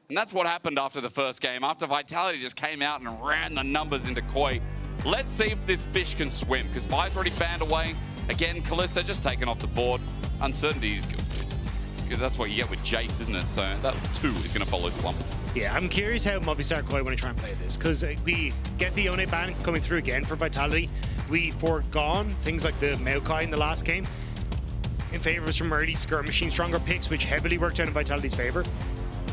And that's what happened after the first game. After Vitality just came out and ran the numbers into KOI. Let's see if this fish can swim, because Vi's already fanned away. Again, Kalista just taken off the board. Uncertainty is good, because that's what you get with Jace, isn't it? So that 2 is going to follow Slump. Yeah, I'm curious how Movistar KOI want to try and play this, because we get the Yone ban coming through again for Vitality. We foregone things like the MKOI in the last game in favor of some early skirmishing stronger picks, which heavily worked out in Vitality's favor.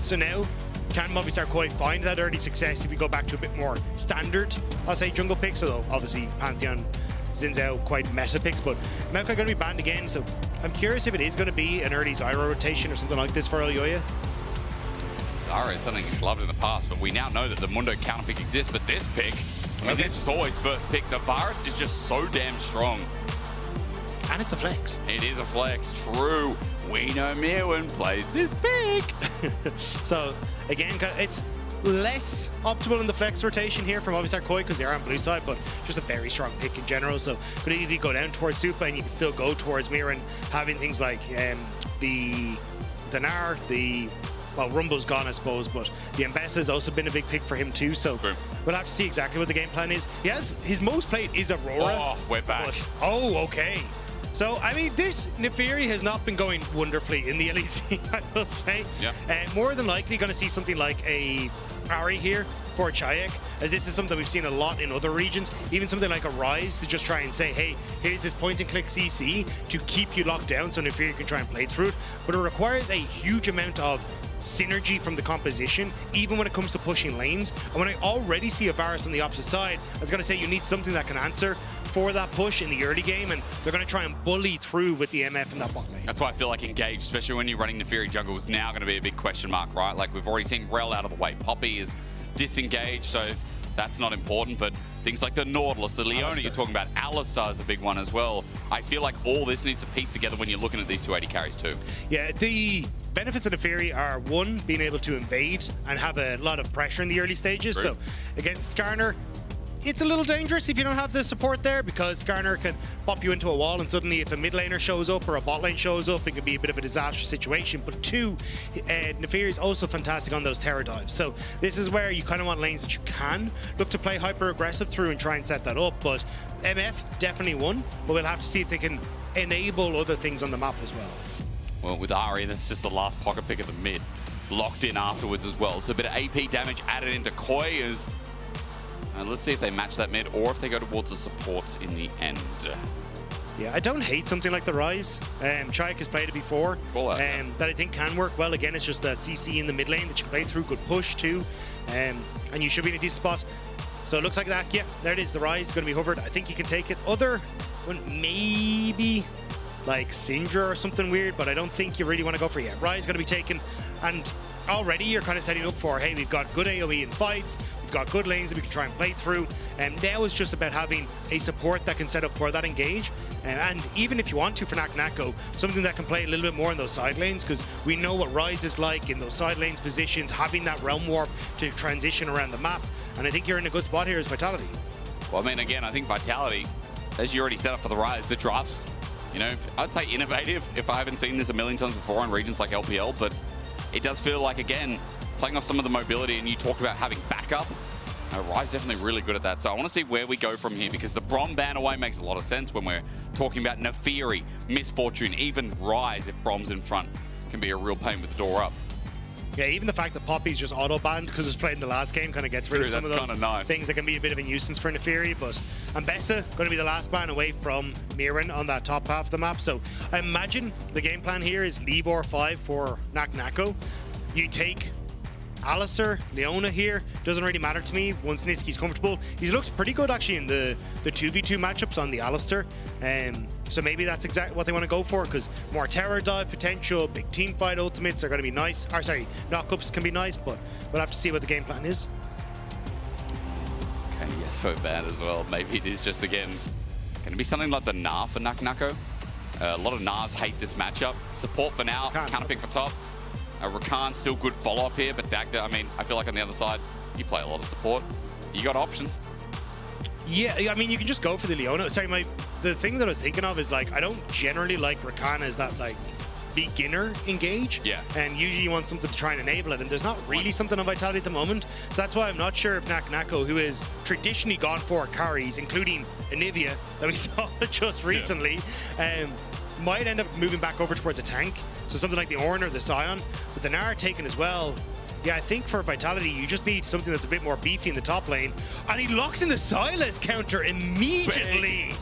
So now, can Movistar KOI find that early success if we go back to a bit more standard, I'll say, jungle picks? Although obviously Pantheon, Xin Zhao, quite meta picks, but MKOI going to be banned again, so I'm curious if it is going to be an early Zyro rotation or something like this for Elyoya. Zyro is something he's loved in the past, but we now know that the Mundo counter pick exists, but this pick, I mean, this is always first pick. The virus is just so damn strong. And it's the flex. It is a flex, true. We know Myrwn plays this pick. So, again, it's less optimal in the flex rotation here for Movistar KOI because they are on blue side, but just a very strong pick in general. So, could easily go down towards Supa and you can still go towards Myrwn, having things like the Nar, well, Rumble's gone, I suppose, but the Mbessa has also been a big pick for him too, so we'll have to see exactly what the game plan is. His most played is Aurora. Oh, we're back. But, oh, okay. So, I mean, this Neferi has not been going wonderfully in the LEC, I will say. Yeah. More than likely going to see something like a Ari here for Czajek, as this is something we've seen a lot in other regions. Even something like a Rise to just try and say, hey, here's this point-and-click CC to keep you locked down so Neferi can try and play through it. But it requires a huge amount of synergy from the composition, even when it comes to pushing lanes. And when I already see a Varus on the opposite side, I was going to say you need something that can answer for that push in the early game, and they're going to try and bully through with the MF in that bot lane. That's why I feel like Engage, especially when you're running Neferi jungle, is now going to be a big question mark, right? Like, we've already seen Rel out of the way. Poppy is disengaged, so that's not important, but things like the Nautilus, the Leona you're talking about, Alistar is a big one as well. I feel like all this needs to piece together when you're looking at these 2 AD carries too. Yeah, the benefits of Neferi are, one, being able to invade and have a lot of pressure in the early stages. So against Skarner, it's a little dangerous if you don't have the support there, because Skarner can pop you into a wall, and suddenly if a mid laner shows up or a bot lane shows up, it can be a bit of a disastrous situation. But 2, Neferi is also fantastic on those terror dives. So this is where you kind of want lanes that you can look to play hyper aggressive through and try and set that up. But MF, definitely one, but we'll have to see if they can enable other things on the map as well. Well, with Ari, that's just the last pocket pick of the mid. Locked in afterwards as well. So a bit of AP damage added into KOI is... let's see if they match that mid or if they go towards the supports in the end. Yeah, I don't hate something like the Rise. Czajek has played it before. That I think can work well. Again, it's just that CC in the mid lane that you can play through. Good push too. And you should be in a decent spot. So it looks like that. Yeah, there it is. The Rise is going to be hovered. I think you can take it. Other one, maybe like Syndra or something weird, but I don't think you really want to go for it yet. Rise is going to be taken, and already you're kind of setting up for, hey, we've got good AoE in fights, we've got good lanes that we can try and play through, and now it's just about having a support that can set up for that engage. And even if you want to for Nato, something that can play a little bit more in those side lanes, because we know what Rise is like in those side lanes positions, having that realm warp to transition around the map. And I think you're in a good spot here as Vitality. Well, I mean, again, I think Vitality, as you already set up for the Rise, the drafts, you know, I'd say innovative if I haven't seen this a million times before in regions like LPL, but it does feel like, again, playing off some of the mobility, and you talked about having backup. Rise definitely really good at that. So I want to see where we go from here, because the Brom ban away makes a lot of sense when we're talking about Neferi, Misfortune, even Rise if Brom's in front can be a real pain with the door up. Yeah, even the fact that Poppy's just auto-banned because it was played in the last game kind of gets rid of some of those things that can be a bit of a nuisance for Neferi. But Mbessa going to be the last ban away from Myrwn on that top half of the map. So I imagine the game plan here is leave R5 for Nato. You take Alistar, Leona here, doesn't really matter to me once Nisqy's comfortable. He looks pretty good actually in the 2v2 matchups on the Alistar. So maybe that's exactly what they want to go for, because more terror dive potential, big team fight ultimates are going to be nice. Or sorry, knockups can be nice, but we'll have to see what the game plan is. Okay, yeah, so bad as well. Maybe it is just, again, going to be something like the Nar for Nato. A lot of Nars hate this matchup. Support for now, counter pick for top. RakaN still good follow-up here, but Dagda, I mean, I feel like on the other side, you play a lot of support. You got options. Yeah, I mean, you can just go for the Leona. Sorry, the thing that I was thinking of is, like, I don't generally like RakaN as that, like, beginner engage. Yeah. And usually you want something to try and enable it, and there's not really something on Vitality at the moment. So that's why I'm not sure if Naako, who has traditionally gone for carries, including Anivia that we saw just recently, might end up moving back over towards a tank. So something like the Ornn or the Sion, with the Naar taken as well. Yeah, I think for Vitality, you just need something that's a bit more beefy in the top lane. And he locks in the Sylas counter immediately.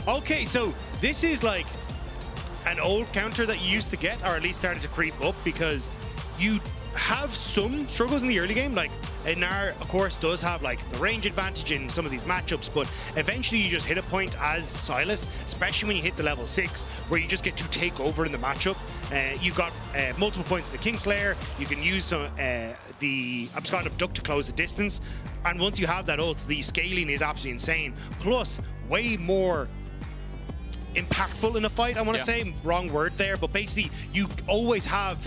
Okay, so this is like an old counter that you used to get, or at least started to creep up, because you have some struggles in the early game. Like, Naar, of course, does have like the range advantage in some of these matchups, but eventually you just hit a point as Sylas, especially when you hit the level 6, where you just get to take over in the matchup. You've got multiple points in the Kingslayer. You can use some the Abscond Abduct to close the distance, and once you have that ult, the scaling is absolutely insane. Plus, way more impactful in a fight, I want to say. Wrong word there, but basically you always have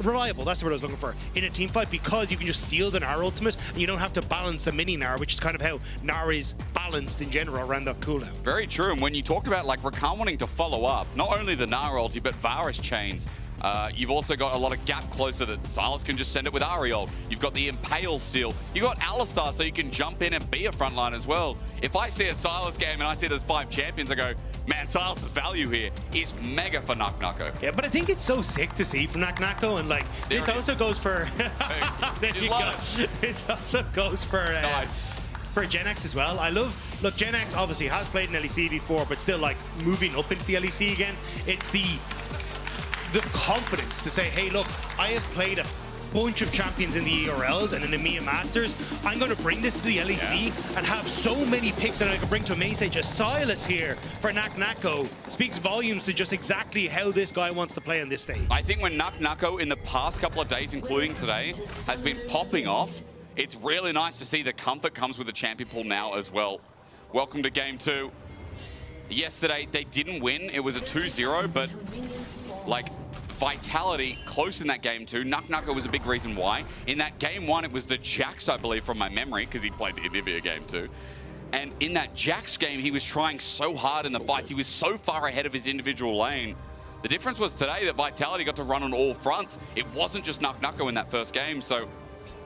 reliable, that's the word I was looking for, in a team fight, because you can just steal the Naar ultimate and you don't have to balance the mini Naar, which is kind of how Naar is balanced in general around that cooldown. Very true. And when you talked about like RakaN wanting to follow up, not only the Naar ulti, but Varus chains. You've also got a lot of gap closer that Sylas can just send it with Ariel. You've got the Impale steal. You've got Alistar, so you can jump in and be a frontline as well. If I see a Sylas game and I see there's 5 champions, I go, man, Sylas' value here is mega for Naako. Yeah, but I think it's so sick to see from Naako, and like, this also goes for... there you go. It also goes for... For Gen X as well. I love, look, Gen X obviously has played in LEC before, but still like moving up into the LEC again. It's the confidence to say, hey, look, I have played a bunch of champions in the ERLs and in the EMEA Masters. I'm going to bring this to the LEC and have so many picks that I can bring to a main stage. As Sylas here for Naako speaks volumes to just exactly how this guy wants to play on this stage. I think when Naako in the past couple of days, including today, has been popping off, it's really nice to see the comfort comes with the champion pool now as well. Welcome to game 2. Yesterday, they didn't win. It was a 2-0, but like, Vitality close in that game 2. Naako was a big reason why. In that game 1, it was the Jax, I believe, from my memory, because he played the Anivia game 2. And in that Jax game, he was trying so hard in the fights. He was so far ahead of his individual lane. The difference was today that Vitality got to run on all fronts. It wasn't just Naako in that first game. So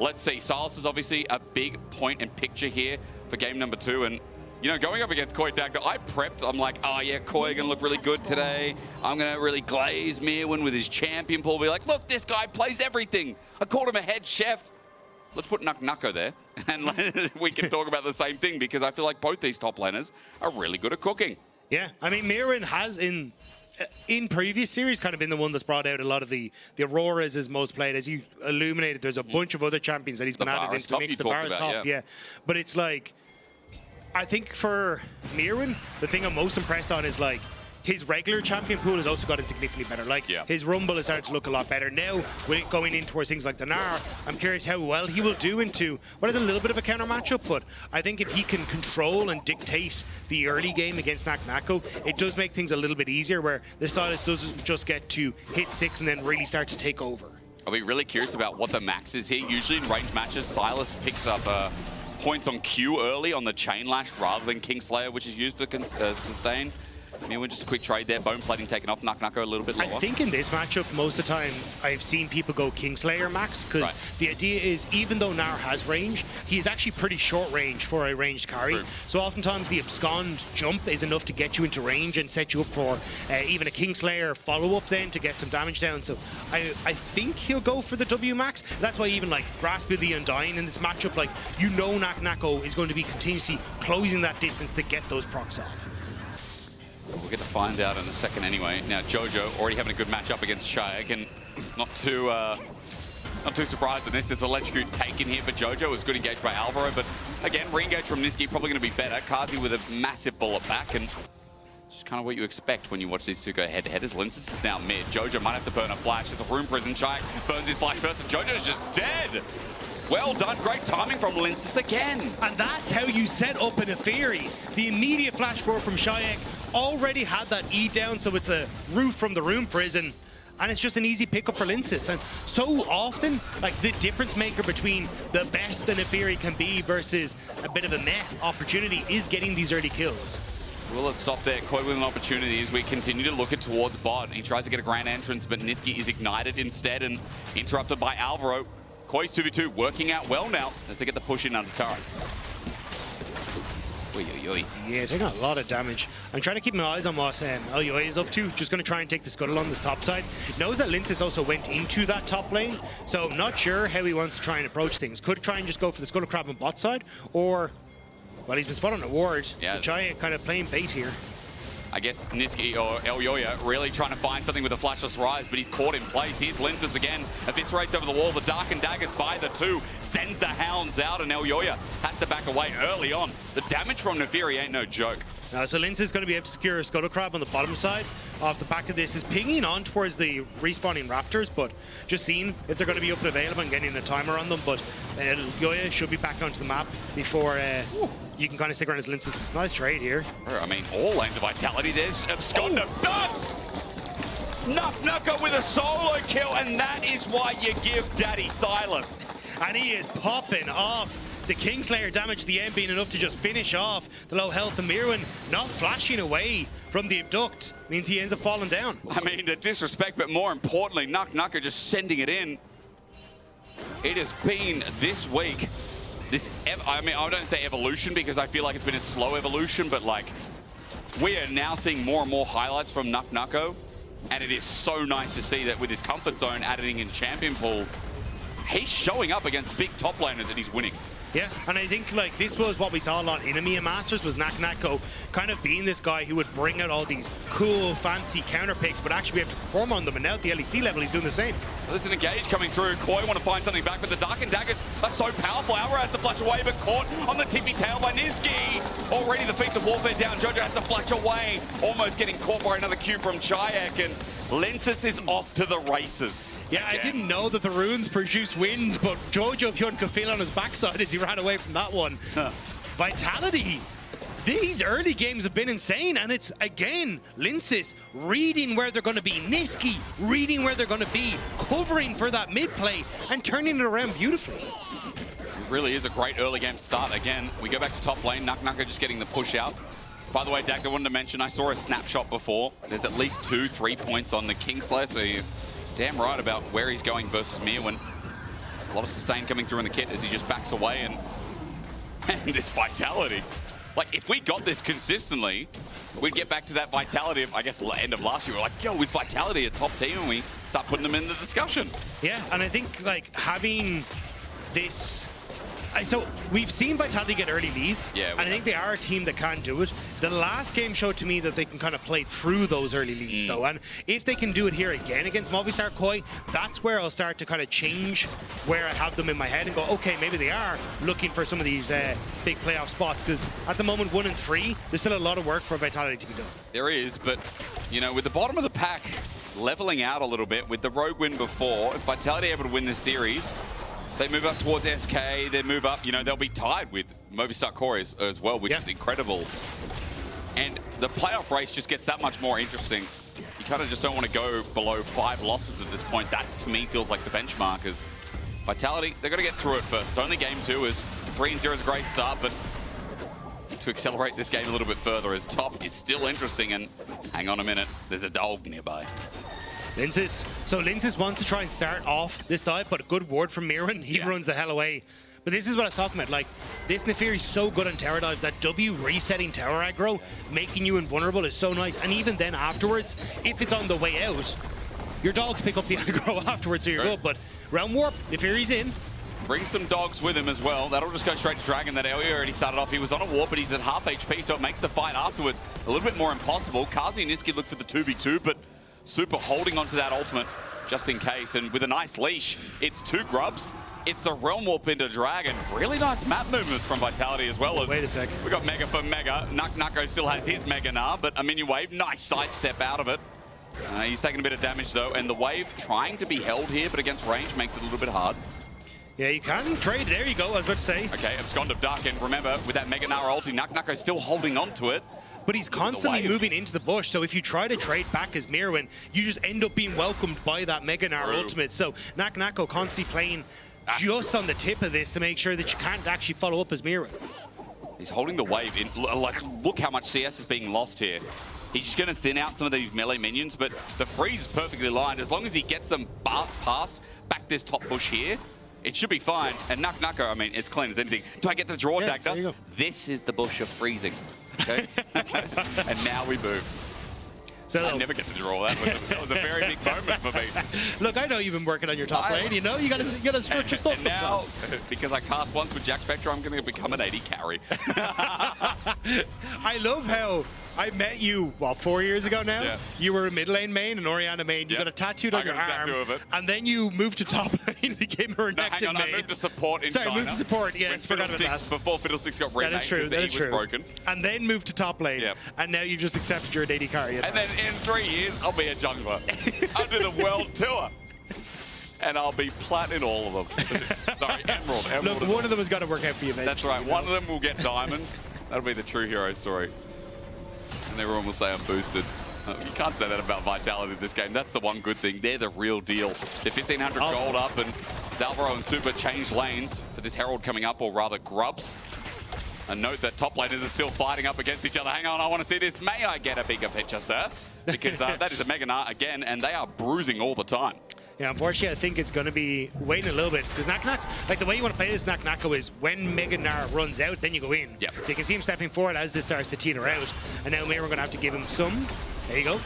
let's see. Sylas is obviously a big point and picture here for game number 2. And you know, going up against KOI Dagda, I prepped. I'm like, oh yeah, KOI gonna look really good today. I'm gonna really glaze Myrwn with his champion pool. Be like, look, this guy plays everything. I called him a head chef. Let's put Naako there, and we can talk about the same thing, because I feel like both these top laners are really good at cooking. Yeah, I mean, Myrwn has in previous series kind of been the one that's brought out a lot of the Auroras as most played. As you illuminated, there's a bunch of other champions that he's been added into the mix. The Varus top, yeah. But it's like, I think for Myrwn, the thing I'm most impressed on is like his regular champion pool has also gotten significantly better. Like his Rumble is starting to look a lot better. Now, with going in towards things like the Naar, I'm curious how well he will do into what is a little bit of a counter matchup, but I think if he can control and dictate the early game against Naako, it does make things a little bit easier, where the Sylas doesn't just get to hit 6 and then really start to take over. I'll be really curious about what the max is here. Usually in range matches, Sylas picks up points on Q early on the Chain Lash rather than Kingslayer, which is used to sustain. Myrwn, just a quick trade there. Bone plating taken off. Naako a little bit lower. I think in this matchup, most of the time, I've seen people go Kingslayer max, because the idea is, even though Naar has range, he is actually pretty short range for a ranged carry. True. So oftentimes the abscond jump is enough to get you into range and set you up for even a Kingslayer follow-up then to get some damage down. So I think he'll go for the W max. That's why even like Grasp of the Undying in this matchup, like, you know, Naako is going to be continuously closing that distance to get those procs off. We'll get to find out in a second anyway. Now, Jojo already having a good matchup against Czajek, and not too surprised in this. It's electrocute taken here for Jojo. It was good engaged by Alvaro, but again, re-engage from Nisqy probably going to be better. Carzzy with a massive bullet back, and it's kind of what you expect when you watch these two go head-to-head. As Lyncas is now mid. Jojo might have to burn a flash. It's a room prison. Czajek burns his flash first, and Jojo's just dead. Well done. Great timing from Lyncas again. And that's how you set up an Theory. The immediate flash forward from Czajek already had that E down, so it's a root from the room prison. And it's just an easy pickup for Lyncas. And so often, like, the difference maker between the best an Theory can be versus a bit of a meh opportunity is getting these early kills. Well, let's stop there. KOI with an opportunity as we continue to look it towards bot. He tries to get a grand entrance, but Nisqy is ignited instead and interrupted by Alvaro. KOI's 2v2 working out well now as they get the push in under turret. Yeah, taking a lot of damage. I'm trying to keep my eyes on what Elyoya is up to. Just going to try and take the scuttle on this top side. Knows that Lyncas also went into that top lane, so not sure how he wants to try and approach things. Could try and just go for the scuttle crab on bot side, or, well, he's been spot on a ward, yeah, so Czajek kind of playing bait here. I guess Nisqy or Elyoya really trying to find something with a flashless rise, but he's caught in place. Here's Lyncas again, eviscerates over the wall. The Dark and Daggers by the two, sends the Hounds out, and Elyoya has to back away early on. The damage from Naafiri ain't no joke. So Lyncas is going to be able to secure a Scuttle Crab on the bottom side. Off the back of this is pinging on towards the respawning Raptors, but just seeing if they're going to be up and available and getting the timer on them. But Elyoya should be back onto the map before you can kind of stick around as Lyncas. It's a nice trade here. I mean, all lanes of vitality. There's Absconder. Naak with a solo kill, and that is why you give Daddy Silas. And he is popping off. The Kingslayer damage at the end being enough to just finish off the low health of Myrwn, not flashing away from the abduct, means he ends up falling down. I mean, the disrespect, but more importantly, Naak are just sending it in. It has been this week, I mean, I don't say evolution because I feel like it's been a slow evolution, but like, we are now seeing more and more highlights from Naak, and it is so nice to see that with his comfort zone adding in champion pool, he's showing up against big top laners and he's winning. Yeah, and I think like this was what we saw a lot in EMEA Masters, was Naak kind of being this guy who would bring out all these cool, fancy counter picks, but actually be able to perform on them. And now at the LEC level, he's doing the same. Well, there's an engage coming through. KOI want to find something back, but the Dark and Daggers are so powerful. Alvaro has to flash away, but caught on the tippy tail by Nisqy. Already the feats of warfare down. Jojo has to flash away, almost getting caught by another Q from Czajek, and Lyncas is off to the races. Yeah, again. I didn't know that the runes produced wind, but Jojopyun could feel on his backside as he ran away from that one. Vitality. These early games have been insane, and it's, again, Lyncas reading where they're going to be, Nisqy reading where they're going to be, covering for that mid play, and turning it around beautifully. It really is a great early game start. Again, we go back to top lane, Naak just getting the push out. By the way, Dagda, wanted to mention, I saw a snapshot before. There's at least 2-3 points on the Kingslayer, so you damn right about where he's going versus Myrwn. A lot of sustain coming through in the kit as he just backs away, and this vitality. Like, if we got this consistently, we'd get back to that vitality of, I guess, end of last year. We're like, yo, is vitality a top team? And we start putting them in the discussion. Yeah, and I think, like, having this... So, we've seen Vitality get early leads, and I think they are a team that can do it. The last game showed to me that they can kind of play through those early leads, though, and if they can do it here again against Movistar KOI, that's where I'll start to kind of change where I have them in my head and go, okay, maybe they are looking for some of these big playoff spots, because at the moment, 1 and 3, there's still a lot of work for Vitality to be done. There is, but, you know, with the bottom of the pack leveling out a little bit, with the Rogue win before, if Vitality able to win this series, they move up towards SK, they move up, you know, they'll be tied with Movistar KOI as well, which is incredible. And the playoff race just gets that much more interesting. You kind of just don't want to go below 5 losses at this point. That, to me, feels like the benchmark. Is Vitality, they're going to get through it first. It's only game 2, is 3-0 is a great start, but to accelerate this game a little bit further, as top is still interesting. And hang on a minute, there's a dog nearby. Lyncas. So Lyncas wants to try and start off this dive, but a good ward from Myrwn. He runs the hell away. But this is what I was talking about. Like, this Naafiri is so good on tower dives. That W resetting tower aggro, making you invulnerable, is so nice. And even then afterwards, if it's on the way out, your dogs pick up the aggro afterwards, so you're good. But round warp, Naafiri's in. Bring some dogs with him as well. That'll just go straight to Dragon. That Elyoya already started off. He was on a warp, but he's at half HP, so it makes the fight afterwards a little bit more impossible. Carzzy and Nisqy look for the 2v2, but Supa holding onto that ultimate just in case. And with a nice leash, it's 2 grubs. It's the Realm Warp into Dragon. Really nice map movements from Vitality as well. Wait a sec. We got Mega for Mega. Naak still has his Mega now, but a minion wave. Nice sidestep out of it. He's taking a bit of damage though, and the wave trying to be held here, but against range makes it a little bit hard. Yeah, you can trade. There you go, I was about to say. Okay, Abscond of Dark, and remember, with that Mega Nara ulti, Naak still holding on to it. But he's constantly moving into the bush, so if you try to trade back as Myrwn, you just end up being welcomed by that Mega Nara ultimate. So Naak constantly playing just on the tip of this to make sure that you can't actually follow up as Myrwn. He's holding the wave. Like, look how much CS is being lost here. He's just going to thin out some of these melee minions, but the freeze is perfectly lined. As long as he gets them past back this top bush here, it should be fine. And Naak, I mean, it's clean as anything. Do I get the draw, Dagda? This is the bush of freezing. Okay? And now we move. So I never get to draw that. That was a very big moment for me. Look, I know you've been working on your top lane. You know, you gotta stretch your stuff sometimes. Now, because I cast once with Jack Spectre, I'm going to become an AD carry. I love how I met you, 4 years ago now? Yeah. You were a mid lane main and Orianna main. You got a tattooed on your arm. And then you moved to top lane and became a Renekton main. I moved to support in China. Sorry, moved to support, yes. Forgot about that. Before Fiddlesticks got renamed. That is true, that is true. Broken. And then moved to top lane. Yep. And now you've just accepted you're an AD carry. And then in 3 years, I'll be a jungler. I'll do the world tour. And I'll be plat in all of them. Sorry, Emerald. Look, one of them has got to work out for you, mate. That's right. One of them will get diamond. That'll be the true hero story. And everyone will say I'm boosted. You can't say that about Vitality in this game. That's the one good thing. They're the real deal. They're 1,500 gold up, and Alvaro and Supa change lanes for this Herald coming up, or rather grubs. And note that top laners are still fighting up against each other. Hang on, I want to see this. May I get a bigger picture, sir? Because that is a Mega Gnar again, and they are bruising all the time. Yeah, unfortunately, I think it's going to be waiting a little bit. Because Naak, like the way you want to play this Naak is when Mega Gnar runs out, then you go in. Yep. So you can see him stepping forward as this starts to teeter out. And now Myrwn going to have to give him some. There you go.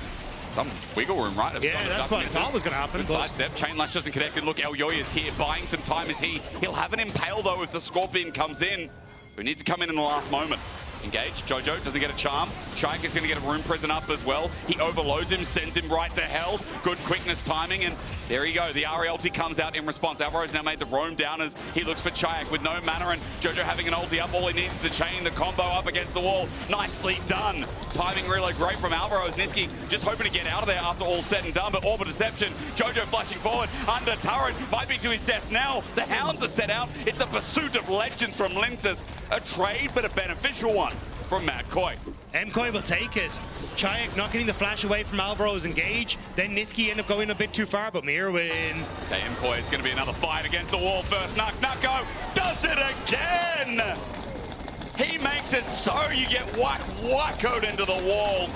Some wiggle room, right? Yeah, that's what I thought was going to happen. Side step, chain lash doesn't connect. And look, Elyoya is here, buying some time as he'll have an impale though if the Scorpion comes in. So he needs to come in the last moment. Engage. Jojo doesn't get a charm. Czajek is going to get a room prison up as well. He overloads him, sends him right to hell. Good quickness timing, and there you go. The RE ulti comes out in response. Alvaro's now made the roam down as he looks for Czajek with no mana, and Jojo having an ulti up. All he needs is to chain the combo up against the wall. Nicely done. Timing really great from Alvaro as Nisqy just hoping to get out of there after all said and done, but Orb of Deception. Jojo flashing forward under turret. Might be to his death now. The hounds are set out. It's a pursuit of legends from Lyncas. A trade, but a beneficial one from MKOI. MKOI will take it. Czajek not getting the flash away from Alvaro's engage. Then Nisqy end up going a bit too far, but Myrwn. Okay, MKOI, it's going to be another fight against the wall first. Naak does it again! He makes it so you get wackoed into the wall.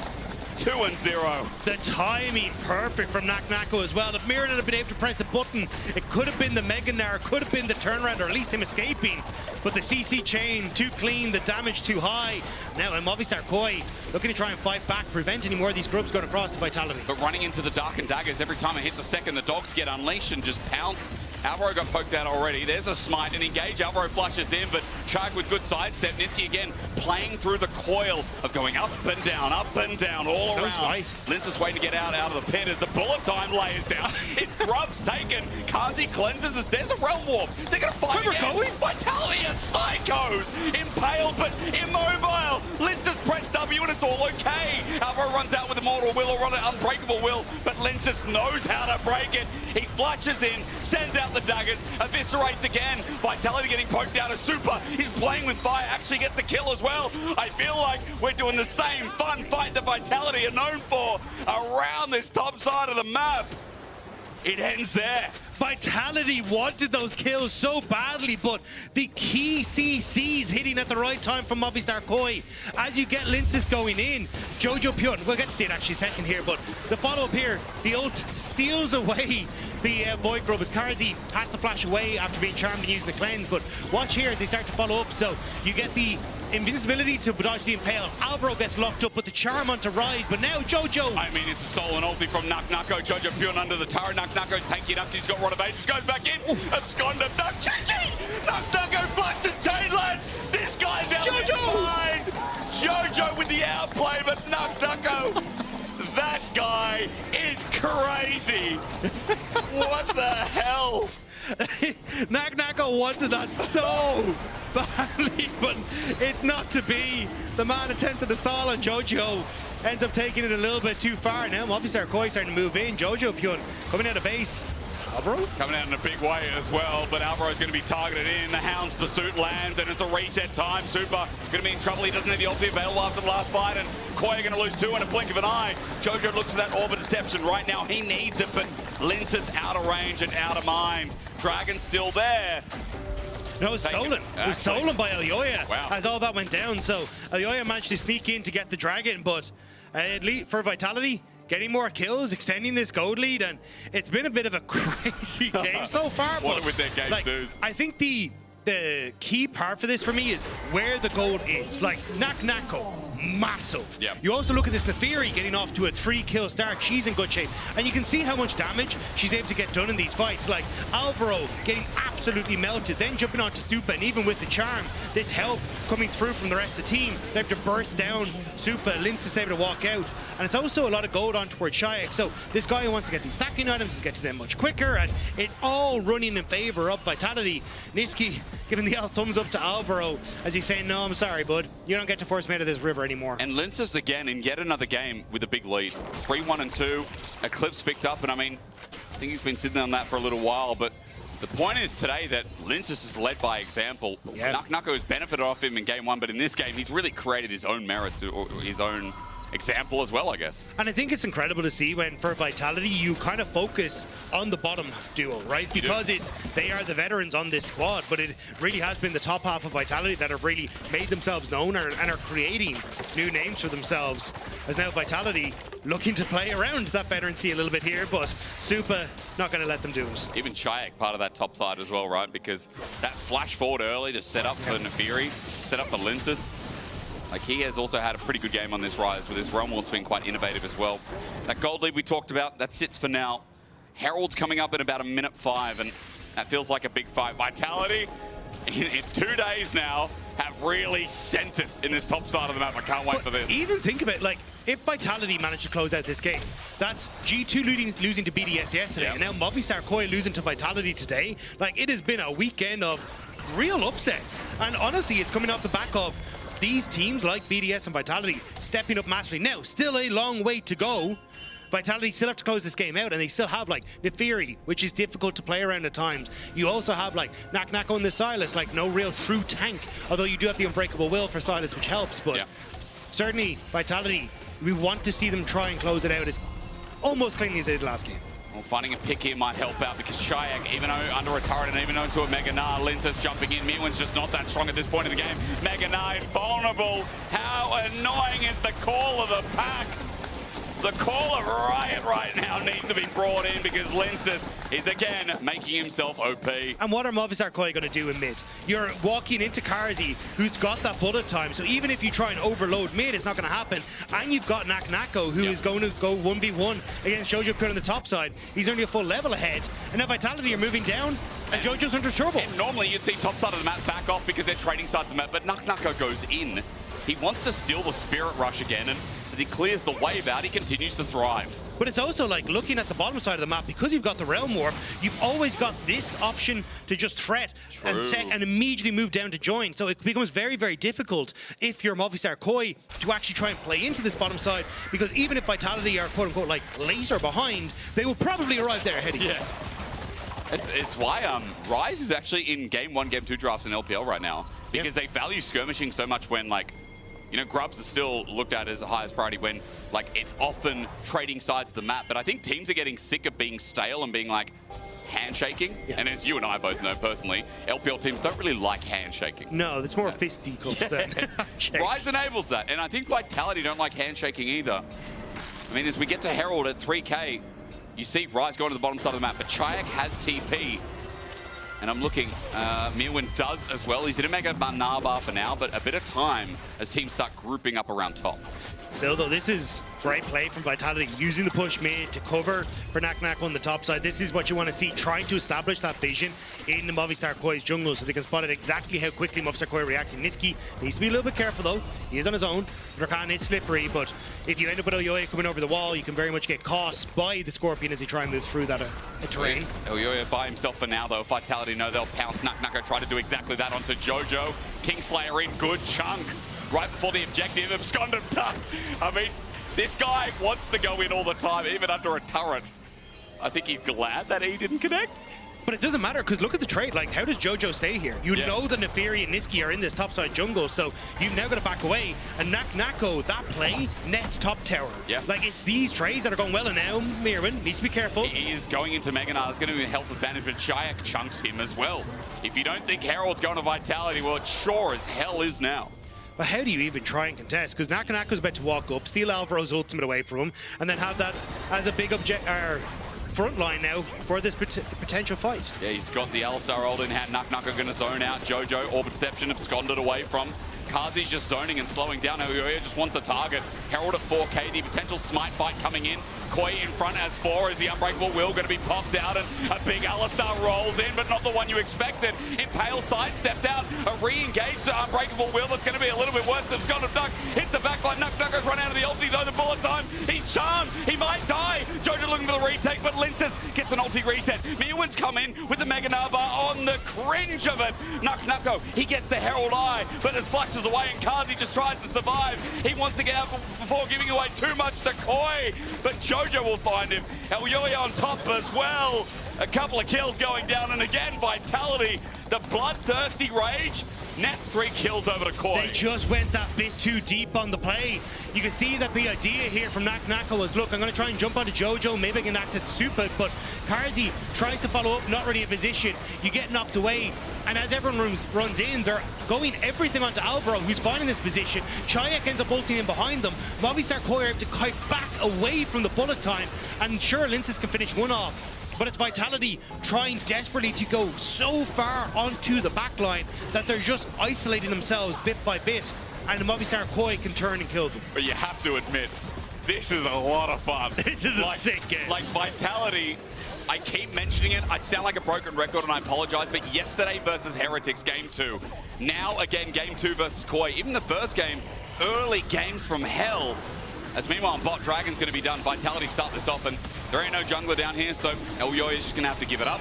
2-0. The timing perfect from Naak as well. If Myrwn had been able to press a button, it could have been the Mega Gnar, could have been the turnaround, or at least him escaping. But the CC chain too clean, the damage too high. Now Movistar KOI looking to try and fight back, prevent any more of these grubs going across the Vitality. But running into the Dark and Daggers, every time it hits a second, the dogs get unleashed and just pounce. Alvaro got poked out already. There's a smite and engage. Alvaro flushes in, but Czajek with good sidestep. Nisqy again playing through the coil of going up and down, all around. Right. Lyncas waiting to get out of the pit as the bullet time lays down. It's grubs taken. Carzzy cleanses as there's a realm warp. They're going to fight again. Vitality are psychos. Impaled but immobile. Lyncas press W and it's all okay. Alvaro runs out with Immortal Will or Unbreakable Will, but Lyncas knows how to break it. He flashes in, sends out the daggers, eviscerates again. Vitality getting poked out as Supa. He's playing with fire, actually gets a kill as well. I feel like we're doing the same fun fight that Vitality are known for around this top side of the map. It ends there. Vitality wanted those kills so badly, but the key CCs hitting at the right time from Movistar KOI. As you get Lyncas going in, Jojopyun, we'll get to see it actually second here, but the follow-up here, the ult steals away the Void Grub as Carzzy has to flash away after being charmed and using the cleanse, but watch here as they start to follow up, so you get the invincibility to dodge the impale. Alvaro gets locked up, but the charm on to rise, but now Jojo. I mean, it's a stolen ulti from Naak. Jojopyun under the turret. Naak's tanky enough. He's got Rod of Ages, goes back in. Absconded. Naak flashes chain lash. This guy's out of his mind. Jojo with the outplay, but Naak. That guy is crazy. What the hell? Naak wanted that so badly, but it's not to be. The man attempted to stall on Jojo. Ends up taking it a little bit too far. Now Movistar KOI starting to move in. Jojopyun coming out of base. Alvaro? Coming out in a big way as well, but Alvaro's going to be targeted in. The Hound's pursuit lands, and it's a reset time. Supa going to be in trouble. He doesn't have the ulti available after the last fight, and KOI are going to lose two in a blink of an eye. Jojo looks for that Orb of Deception right now. He needs it, but Lyncas out of range and out of mind. Dragon's still there. No, it was stolen. It was stolen by Elyoya as all that went down. So Elyoya managed to sneak in to get the dragon, but at least for Vitality, getting more kills, extending this gold lead, and it's been a bit of a crazy game so far. What with their game twos? I think the key part for this for me is where the gold is. Like Nato, massive. Yep. You also look at this Nefiri getting off to a 3-kill start. She's in good shape. And you can see how much damage she's able to get done in these fights. Like Alvaro getting absolutely melted, then jumping onto Supa, and even with the charm, this help coming through from the rest of the team. They have to burst down Supa. Lyncas is able to walk out. And it's also a lot of gold on towards Czajek. So this guy who wants to get these stacking items is get to them much quicker, and it's all running in favor of Vitality. Nisqy giving the thumbs up to Alvaro as he's saying, no, I'm sorry, bud. You don't get to force me out of this river anymore. And Lyncas again in yet another game with a big lead. 3-1 and 2. Eclipse picked up, and I mean, I think he's been sitting on that for a little while, but the point is today that Lyncas is led by example. Yeah. Nato has benefited off him in game 1, but in this game, he's really created his own merits, or his own example as well, I guess. And I think it's incredible to see when, for Vitality, you kind of focus on the bottom duo, right? Because they are the veterans on this squad, but it really has been the top half of Vitality that have really made themselves known and are creating new names for themselves. As now Vitality looking to play around that veterancy a little bit here, but Supa not going to let them do it. Even Czajek part of that top side as well, right? Because that flash forward early to set up for Nefiri, set up for Lyncas. Like, he has also had a pretty good game on this rise with his realm wars being quite innovative as well. That gold lead we talked about, that sits for now. Herald's coming up in about 1:05, and that feels like a big fight. Vitality, in 2 days now, have really sent it in this top side of the map. I can't wait for this. Even think of it, like, if Vitality managed to close out this game, that's G2 losing to BDS yesterday, and now Movistar KOI losing to Vitality today. Like, it has been a weekend of real upsets. And honestly, it's coming off the back of these teams like BDS and Vitality stepping up massively. Now, still a long way to go. Vitality still have to close this game out, and they still have like Nefiri, which is difficult to play around at times. You also have like Naak on the Sylas, like no real true tank, although you do have the Unbreakable Will for Sylas, which helps. But certainly Vitality, we want to see them try and close it out as almost cleanly as they did last game. Well, finding a pick here might help out because Czajek, even though under a turret and even though into a Mega Gnar, Lyncas jumping in. Myrwn's just not that strong at this point in the game. Mega Gnar invulnerable. How annoying is the call of the pack? The call of Riot right now needs to be brought in because Lyncas is again making himself OP. And what are Movistar KOI going to do in mid? You're walking into Carzzy, who's got that bullet time, so even if you try and overload mid, it's not going to happen. And you've got Nato, who is going to go 1v1 against Jojopyun on the top side. He's only a full level ahead. And now Vitality are moving down, and Jojo's under trouble. And normally you'd see top side of the map back off because they're trading sides of the map, but Nato goes in. He wants to steal the Spirit Rush again, and as he clears the wave out, he continues to thrive. But it's also like looking at the bottom side of the map, because you've got the Realm Warp, you've always got this option to just threat and set and immediately move down to join. So it becomes very, very difficult if you're Movistar KOI to actually try and play into this bottom side, because even if Vitality are quote-unquote like laser behind, they will probably arrive there ahead of you. It's why Rise is actually in Game 1, Game 2 drafts in LPL right now, because they value skirmishing so much when, like, you know, Grubs is still looked at as the highest priority when, like, it's often trading sides of the map. But I think teams are getting sick of being stale and being, like, handshaking. And as you and I both know personally, LPL teams don't really like handshaking. No, it's more fisticuffs than handshakes. Rise enables that. And I think Vitality don't like handshaking either. I mean, as we get to Herald at 3K, you see Rise going to the bottom side of the map, but Czajek has TP. And I'm looking, Myrwn does as well. He's in a Mega Gnar bar for now, but a bit of time as teams start grouping up around top. Still though, this is great play from Vitality, using the push mid to cover for Naak on the top side. This is what you want to see, trying to establish that vision in the Movistar KOI's jungle so they can spot it exactly how quickly Movistar KOI reacting. Nisqy needs to be a little bit careful though. He is on his own. RakaN is slippery, but if you end up with Elyoya coming over the wall, you can very much get caught by the Scorpion as he try and move through that terrain. Elyoya by himself for now though. Vitality know they'll pounce. Naak try to do exactly that onto Jojo. Kingslayer in good chunk. Right before the objective, absconded done. I mean, this guy wants to go in all the time, even under a turret. I think he's glad that he didn't connect. But it doesn't matter, because look at the trade. Like, how does Jojo stay here? You know the Neferi and Nisqy are in this topside jungle, so you've now got to back away. And Naako, that play, nets top tower. Yeah. Like, it's these trades that are going well, and now Myrwn needs to be careful. He is going into Mega Knight. It's going to be a health advantage, but Czajek chunks him as well. If you don't think Herald's going to Vitality, well, it sure as hell is now. But how do you even try and contest? Because Nako's about to walk up, steal Alvaro's ultimate away from him, and then have that as a big front line now for this potential fight. Yeah, he's got the Alistar ult in hand. Naak are going to zone out. Jojo, Orbit Deception, absconded away from. Carzzy's just zoning and slowing down. Elyoya just wants a target. Herald at 4k, the potential smite fight coming in. KOI in front as 4 as the Unbreakable Will going to be popped out, and a big Alistar rolls in, but not the one you expected. Impale sidestepped out, a re-engaged Unbreakable Will that's going to be a little bit worse than Scott of Duck. Hits the backline, Naak has run out of the ulti, though the bullet time. He's charmed, he might die. Jojo looking for the retake, but Lyncas gets an ulti reset. Myrwn's come in with the Mega Nava on the cringe of it. Naako, he gets the Herald Eye, but it flushes away, and Carzzy just tries to survive. He wants to get out before giving away too much to KOI, but Jojo will find him. Elyoya on top as well. A couple of kills going down, and again, Vitality, the bloodthirsty rage, nets 3 kills over to KOI. They just went that bit too deep on the play. You can see that the idea here from Naako was, look, I'm going to try and jump onto Jojo, maybe I can access Supa, but Carzzy tries to follow up, not really in position. You get knocked away, and as everyone runs in, they're going everything onto Alvaro, who's finding this position. Czajek ends up ulting in behind them. Movistar KOI are able to kite back away from the bullet time, and sure, Lyncas can finish one off. But it's Vitality trying desperately to go so far onto the backline that they're just isolating themselves bit by bit, and the Movistar KOI can turn and kill them. But you have to admit, this is a lot of fun. This is a sick game. Like Vitality, I keep mentioning it, I sound like a broken record and I apologize, but yesterday versus Heretics, game 2. Now again, game 2 versus KOI. Even the first game, early games from hell. As meanwhile, Bot Dragon's going to be done. Vitality start this off, and there ain't no jungler down here, so Elyoya's just going to have to give it up.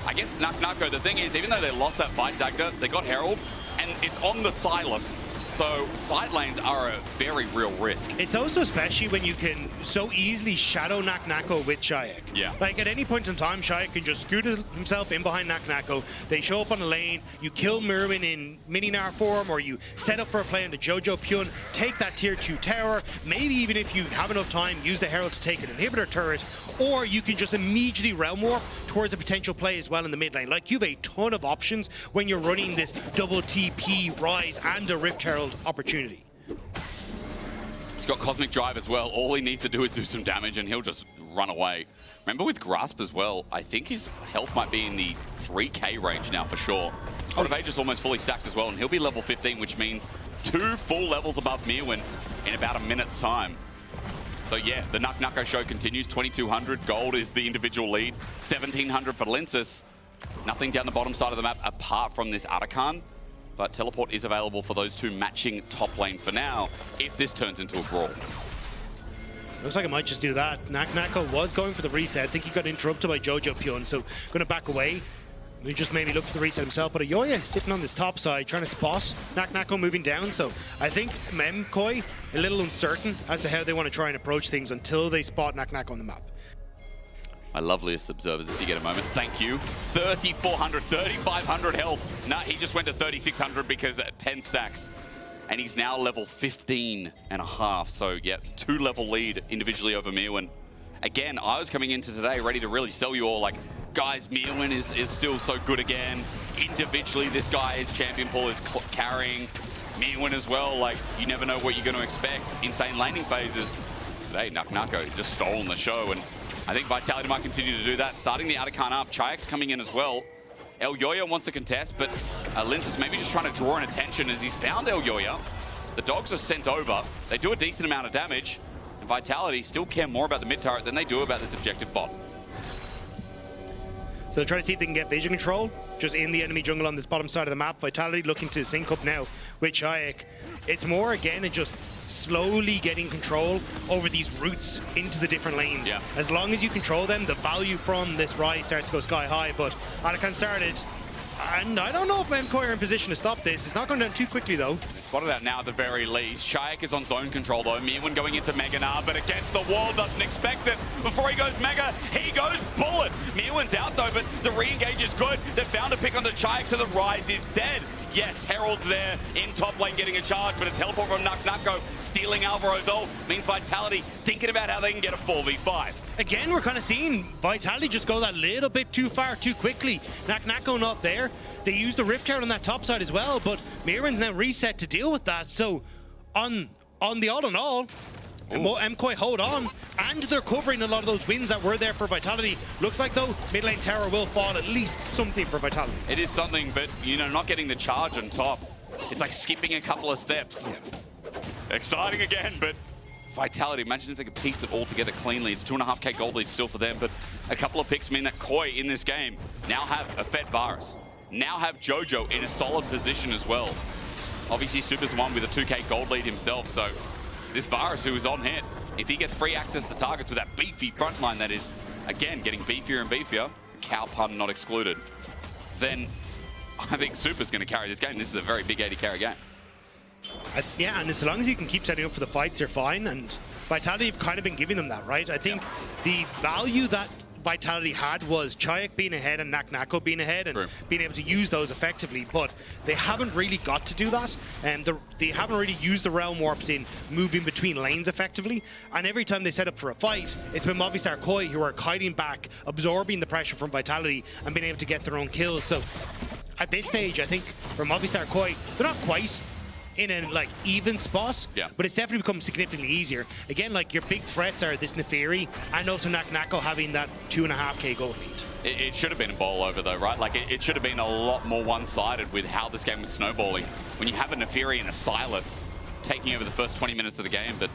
I guess Naako, the thing is, even though they lost that fight, Dagda, they got Herald, and it's on the Silas. So side lanes are a very real risk. It's also especially when you can so easily shadow Naako with Czajek. Yeah. Like at any point in time, Czajek can just scoot himself in behind Naako. They show up on the lane, you kill Myrwn in mini-Gnar form, or you set up for a play into Jojopyun, take that tier 2 tower, maybe even if you have enough time, use the Herald to take an inhibitor turret, or you can just immediately realm warp towards a potential play as well in the mid lane. Like, you have a ton of options when you're running this double TP, Rise, and a Rift Herald opportunity. He's got Cosmic Drive as well. All he needs to do is do some damage and he'll just run away. Remember with Grasp as well, I think his health might be in the 3k range now for sure. Pot of Age is almost fully stacked as well, and he'll be level 15, which means 2 full levels above Myrwn in about a minute's time. So yeah, the Naako show continues. 2,200 gold is the individual lead. 1,700 for Lyncas. Nothing down the bottom side of the map apart from this RakaN. But teleport is available for those 2 matching top lane for now, if this turns into a brawl. Looks like it might just do that. Naako was going for the reset. I think he got interrupted by Jojopyun, so going to back away. He just maybe looked for the reset himself, but Elyoya sitting on this top side trying to spot Naako moving down, so I think MKOI a little uncertain as to how they want to try and approach things until they spot Naako on the map. My loveliest observers, if you get a moment, thank you. 3,400, 3,500 health. Nah, he just went to 3,600 because 10 stacks. And he's now level 15 and a half. So yeah, 2 level lead individually over Myrwn. Again, I was coming into today ready to really sell you all, like, guys, Myrwn is still so good again. Individually, this guy, his champion pool is carrying Myrwn as well. Like, you never know what you're going to expect. Insane laning phases. Today, Naako just stolen the show, and I think Vitality might continue to do that. Starting the RakaN up, Czajek's coming in as well. Elyoya wants to contest, but Lyncas maybe just trying to draw in attention as he's found Elyoya. The dogs are sent over. They do a decent amount of damage. And Vitality still care more about the mid turret than they do about this objective bot. So they're trying to see if they can get vision control just in the enemy jungle on this bottom side of the map. Vitality looking to sync up now with Czajek. It's more, again, and just slowly getting control over these routes into the different lanes. Yeah. As long as you control them, the value from this Rise starts to go sky high, but RakaN started. And I don't know if MKOI are in position to stop this. It's not going down too quickly, though. They spotted out now at the very least. Czajek is on zone control, though. Myrwn going into Mega now, but against the wall, doesn't expect it. Before he goes Mega, he goes Bullet. Myrwn's out, though, but the re-engage is good. They found a pick on the Czajek, so the Rise is dead. Yes, Herald's there in top lane getting a charge, but a teleport from Naak stealing Alvaro's ult means Vitality thinking about how they can get a 4v5. Again, we're kind of seeing Vitality just go that little bit too far, too quickly. Naak not there. They used the Rift Tower on that top side as well, but Myrwn's now reset to deal with that. So, on the all in all, MKOI hold on, and they're covering a lot of those wins that were there for Vitality. Looks like, though, mid lane tower will fall, at least something for Vitality. It is something, but, you know, not getting the charge on top. It's like skipping a couple of steps. Yeah. Exciting again, but Vitality, imagine if they could piece it all together cleanly. It's 2.5k gold lead still for them, but a couple of picks mean that KOI in this game now have a Fed Varus. Now have Jojo in a solid position as well. Obviously, Supa's one with a 2k gold lead himself, so this Varus who is on hit, if he gets free access to targets with that beefy front line that is, again, getting beefier and beefier, cow pun not excluded, then I think Supa's going to carry this game. This is a very big AD carry game. Yeah, and as long as you can keep setting up for the fights, you're fine, and Vitality have kind of been giving them that, right? I think the value that Vitality had was Czajek being ahead and Naak being ahead and being able to use those effectively, but they haven't really got to do that, and they haven't really used the realm warps in moving between lanes effectively, and every time they set up for a fight, it's been Movistar KOI who are kiting back, absorbing the pressure from Vitality and being able to get their own kills. So at this stage, I think for Movistar KOI, they're not quite in a like even spot, but it's definitely become significantly easier. Again, like your big threats are this Neferi and also Naak having that 2.5k gold lead. It should have been a bowl over though, right? Like it should have been a lot more one-sided with how this game was snowballing. When you have a Neferi and a Silas taking over the first 20 minutes of the game, but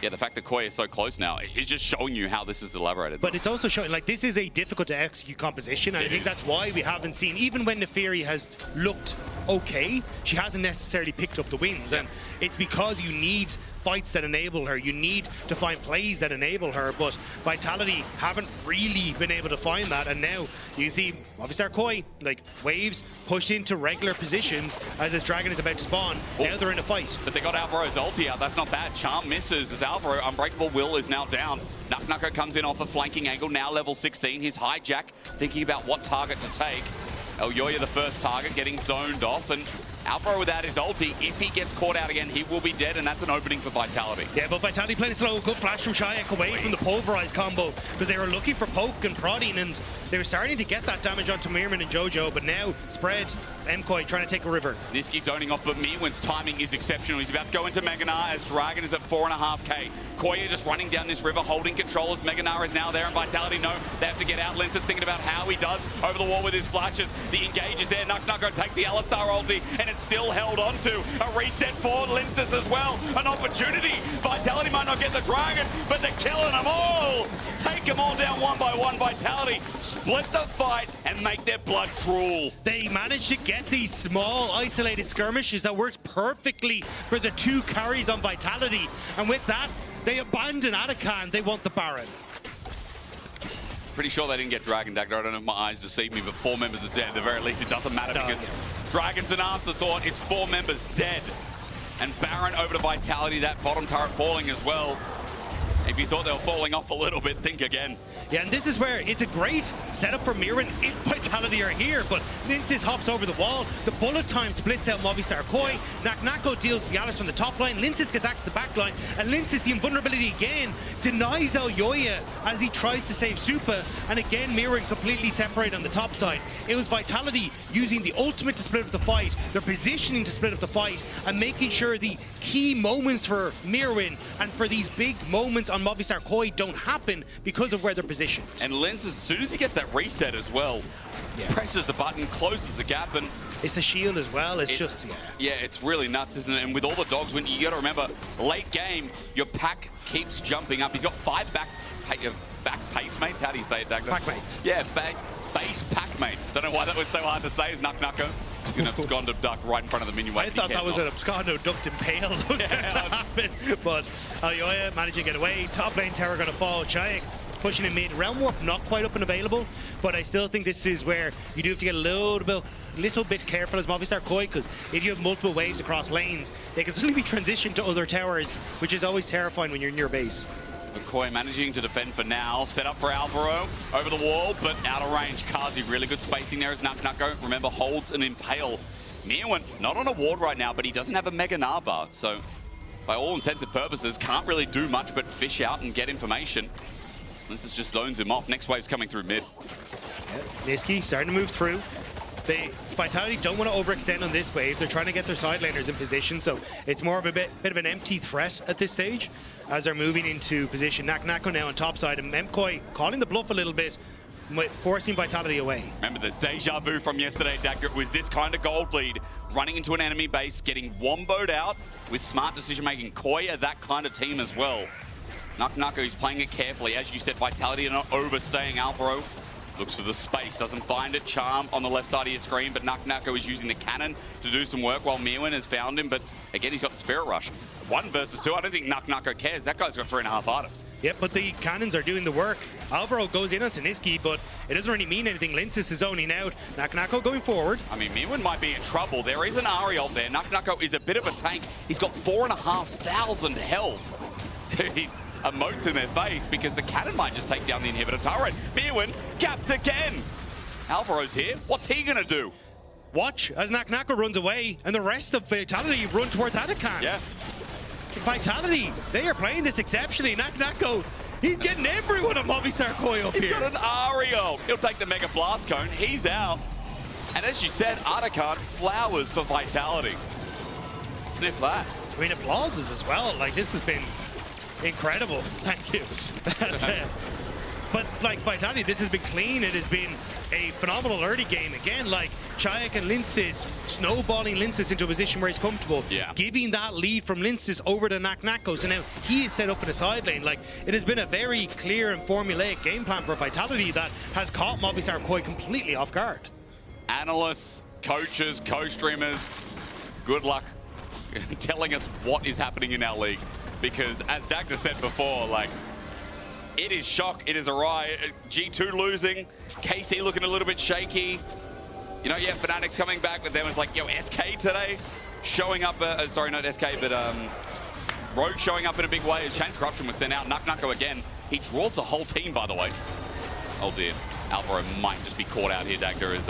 yeah, the fact that KOI is so close now is just showing you how this is elaborated. But it's also showing, like, this is a difficult to execute composition, and I think that's why we haven't seen, even when Neferi has looked okay, she hasn't necessarily picked up the wins, and it's because you need fights that enable her, you need to find plays that enable her, but Vitality haven't really been able to find that, and now you see Movistar KOI, like, waves pushed into regular positions as this dragon is about to spawn. Now they're in a fight. But they got Alvaro's ulti out, that's not bad. Charm misses as Alvaro, Unbreakable Will is now down. Naak comes in off a flanking angle, now level 16. His hijack, thinking about what target to take. Elyoya the first target, getting zoned off, and Alvaro without his ulti, if he gets caught out again, he will be dead, and that's an opening for Vitality. Yeah, but Vitality playing slow. Good flash from Czajek away from the pulverize combo, because they were looking for poke and prodding, and they were starting to get that damage onto Myrwn and Jojo, but now spread. MKOI trying to take a river. Nisqy zoning off, but Myrwn's timing is exceptional. He's about to go into Meganar as Dragon is at 4.5k. KOI just running down this river, holding control as Meganar is now there, and Vitality know they have to get out. Lyncas thinking about how he does over the wall with his flashes. The engage is there. Naak takes the Alistar ulti, and it's still held on to. A reset for Lyncas as well. An opportunity. Vitality might not get the Dragon, but they're killing them all. Take them all down one by one. Vitality split the fight and make their blood drool. They managed to get these small isolated skirmishes that worked perfectly for the two carries on Vitality, and with that they abandon RakaN. They want the Baron. Pretty sure they didn't get Dragon Dagda. I don't know if my eyes deceive me, but 4 members are dead. At the very least, it doesn't matter because Dragon's an afterthought. It's 4 members dead. And Baron over to Vitality, that bottom turret falling as well. If you thought they were falling off a little bit, think again. Yeah, and this is where it's a great setup for Myrwn if Vitality are here, but Lyncas hops over the wall, the bullet time splits out Movistar KOI, Naak deals the Alistar from the top line, Lyncas gets access to the back line, and Lyncas, the invulnerability again, denies Elyoya as he tries to save Supa, and again Myrwn completely separated on the top side. It was Vitality using the ultimate to split up the fight, their positioning to split up the fight, and making sure the key moments for Myrwn and for these big moments on Movistar KOI don't happen because of where they're positioned. And Lyncas, as soon as he gets that reset as well, presses the button, closes the gap, and it's the shield as well. It's just it's really nuts, isn't it? And with all the dogs, when you got to remember, late game, your pack keeps jumping up. He's got 5 back pace mates. How do you say it, Dagda? Pack mates. Yeah, base pack mates. Don't know why that was so hard to say. Is Naak. He's going to abscond duck right in front of the minion wave. I thought that was an abscondo ducked impale that was going to happen. But Elyoya managing to get away. Top lane tower going to fall. Czajek pushing in mid. Realm Warp not quite up and available, but I still think this is where you do have to get a little bit careful as Movistar KOI, because if you have multiple waves across lanes, they can suddenly be transitioned to other towers, which is always terrifying when you're in your base. MKOI managing to defend for now. Set up for Alvaro over the wall, but out of range. Carzzy, really good spacing there as Naak, remember, holds an Impale. Myrwn, not on a ward right now, but he doesn't have a Mega Naba, so by all intents and purposes, can't really do much but fish out and get information. Lyncas just zones him off. Next wave's coming through mid. Nisqy starting to move through. Vitality don't want to overextend on this wave. They're trying to get their side laners in position, so it's more of a bit of an empty threat at this stage as they're moving into position. Naak now on top side, and MKOI calling the bluff a little bit, forcing Vitality away. Remember, there's deja vu from yesterday, Dagda. It was this kind of gold lead, running into an enemy base, getting womboed out with smart decision-making. KOI are that kind of team as well. Naak is playing it carefully. As you said, Vitality are not overstaying Alvaro. Looks for the space, doesn't find it. Charm on the left side of your screen, but Naak is using the cannon to do some work while Myrwn has found him, but again, he's got the Spirit Rush. 1 versus 2, I don't think Naak cares. That guy's got 3.5 items. Yep, but the cannons are doing the work. Alvaro goes in onto Nisqy, but it doesn't really mean anything. Lyncas is zoning out. Naak going forward. I mean, Myrwn might be in trouble. There is an Ariel there. Naak is a bit of a tank. He's got 4,500 health. Dude, emotes in their face because the cannon might just take down the inhibitor turret. Myrwn capped again. Alvaro's here. What's he gonna do? Watch as Naak runs away and the rest of Vitality run towards RakaN. Yeah. Vitality, they are playing this exceptionally. Naak, he's getting everyone on Movistar KOI up here. He's got an Ariel. He'll take the Mega Blast Cone. He's out. And as you said, RakaN flowers for Vitality. Sniff that. I mean, applauses as well. Like, this has been incredible. Thank you. That's it. But like Vitality, this has been clean. It has been a phenomenal early game. Again, like Czajek and Lyncas, snowballing Lyncas into a position where he's comfortable. Yeah. Giving that lead from Lyncas over to Naak. So now he is set up in the side lane. Like, it has been a very clear and formulaic game plan for Vitality that has caught Movistar KOI completely off guard. Analysts, coaches, co-streamers, good luck telling us what is happening in our league. Because as Dagda said before, like, it is shock, it is awry. G2 losing, KT looking a little bit shaky. You know, yeah, Fnatic's coming back, but then it's like, yo, SK today showing up, sorry, not SK, but Rogue showing up in a big way as Chain's Corruption was sent out. Naak again. He draws the whole team, by the way. Oh dear, Alvaro might just be caught out here, Dagda, as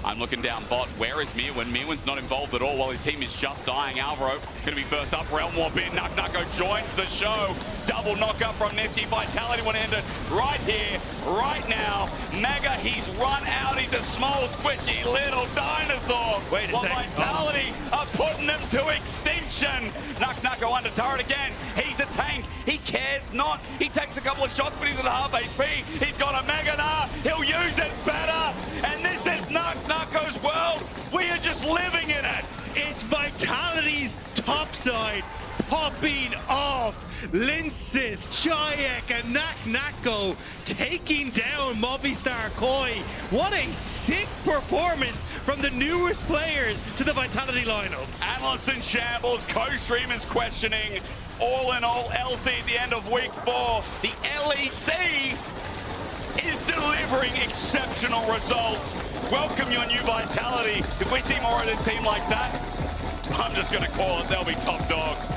I'm looking down bot. Where is Myrwn? Myrwn's not involved at all while his team is just dying. Alvaro going to be first up. Realm Warp in. Naak joins the show. Double knockup from Nisqy. Vitality want to end it right here, right now. Mega, he's run out. He's a small, squishy little dinosaur. Wait a second. Vitality are putting them to extinction. Naak under turret again. He's a tank. He cares not. He takes a couple of shots, but he's at half HP. He's got a Mega Nah. He'll use it better. And this is Nako's world. We are just living in it. It's Vitality's topside popping off. Lyncas, Czajek, and Naak taking down Movistar KOI. What a sick performance from the newest players to the Vitality lineup. Analysts in shambles, co-streamers questioning. All in all, LC at the end of week 4. The LEC is delivering exceptional results. Welcome your new Vitality. If we see more of this team like that, I'm just going to call it, they'll be top dogs.